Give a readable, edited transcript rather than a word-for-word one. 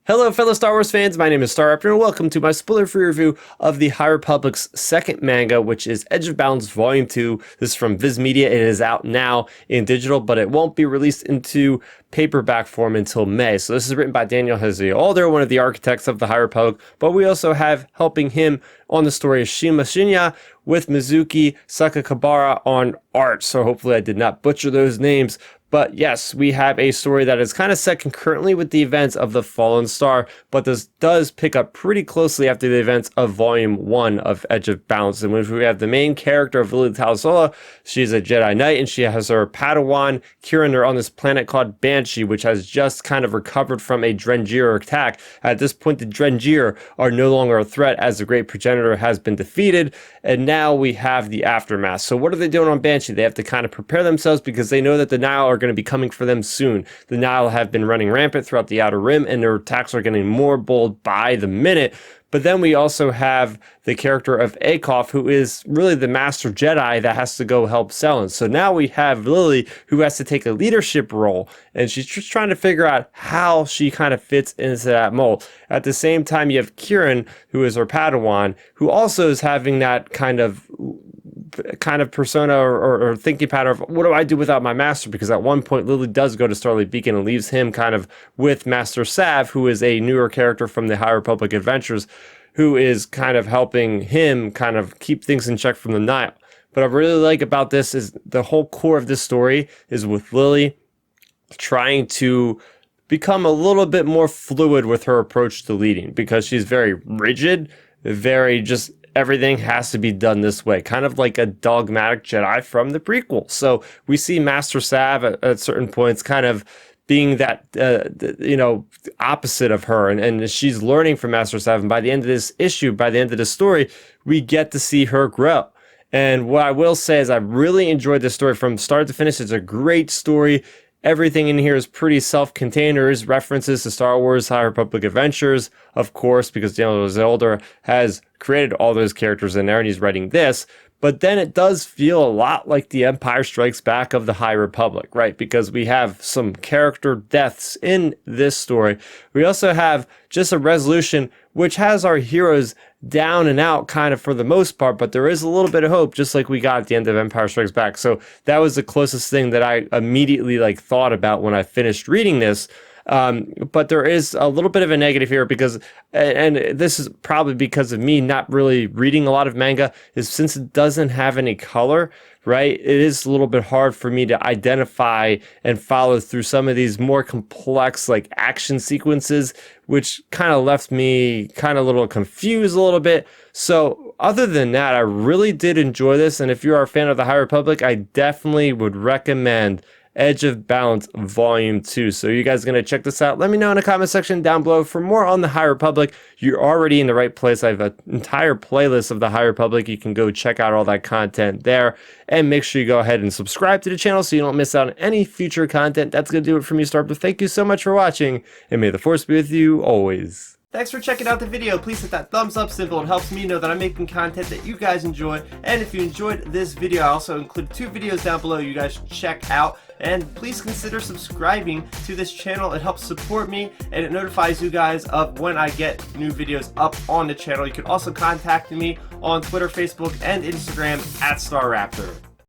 Hello fellow Star Wars fans, my name is Starrapter and welcome to my spoiler-free review of the High Republic's second manga, which is Edge of Balance Volume 2. This is from Viz Media. It is out now in digital, but it won't be released into paperback form until May. So this is written by Daniel Alder, one of the architects of the High Republic, but we also have helping him on the story of Shima Shinya with Mizuki Sakakibara on art. So hopefully I did not butcher those names. But yes, we have a story that is kind of set concurrently with the events of The Fallen Star, but this does pick up pretty closely after the events of Volume 1 of Edge of Balance, in which we have the main character of Lily Talsola. She's a Jedi Knight, and she has her Padawan, Kieran. They're on this planet called Banchii, which has just kind of recovered from a Drengir attack. At this point, the Drengir are no longer a threat, as the Great Progenitor has been defeated, and now we have the aftermath. So what are they doing on Banchii? They have to kind of prepare themselves because they know that the Nihil are going to be coming for them soon. The Nihil have been running rampant throughout the Outer Rim, and their attacks are getting more bold by the minute. But then we also have the character of Akoff, who is really the Master Jedi that has to go help Selen. So now we have Lily, who has to take a leadership role, and she's just trying to figure out how she kind of fits into that mold. At the same time, you have Kieran, who is her Padawan, who also is having that kind of persona or thinking pattern of, what do I do without my master? Because at one point Lily does go to Starlight Beacon and leaves him kind of with Master Sav, who is a newer character from the High Republic Adventures, who is kind of helping him kind of keep things in check from the Nihil. What I really like about this is the whole core of this story is with Lily trying to become a little bit more fluid with her approach to leading, because she's very rigid, very just everything has to be done this way, kind of like a dogmatic Jedi from the prequel. So we see Master Sav at certain points kind of being that, opposite of her. And she's learning from Master Sav. And by the end of this issue, by the end of the story, we get to see her grow. And what I will say is I really enjoyed this story from start to finish. It's a great story. Everything in here is pretty self-contained. There's references to Star Wars High Republic Adventures, of course, because Daniel Alder has created all those characters in there and he's writing this. But then it does feel a lot like the Empire Strikes Back of the High Republic, right? Because we have some character deaths in this story. We also have just a resolution which has our heroes down and out kind of for the most part, but there is a little bit of hope, just like we got at the end of Empire Strikes Back. So that was the closest thing that I immediately thought about when I finished reading this. But there is a little bit of a negative here because, and this is probably because of me not really reading a lot of manga, is since it doesn't have any color, right? It is a little bit hard for me to identify and follow through some of these more complex action sequences, which kind of left me kind of a little confused a little bit. So other than that, I really did enjoy this. And if you are a fan of the High Republic, I definitely would recommend Edge of Balance Volume 2. So you guys are going to check this out? Let me know in the comment section down below. For more on the High Republic, you're already in the right place. I have an entire playlist of the High Republic. You can go check out all that content there. And make sure you go ahead and subscribe to the channel so you don't miss out on any future content. That's going to do it for me, Starrapter. Thank you so much for watching, and may the Force be with you always. Thanks for checking out the video. Please hit that thumbs up symbol. It helps me know that I'm making content that you guys enjoy. And if you enjoyed this video, I also include 2 videos down below you guys should check out. And please consider subscribing to this channel. It helps support me and it notifies you guys of when I get new videos up on the channel. You can also contact me on Twitter, Facebook, and Instagram at Starrapter.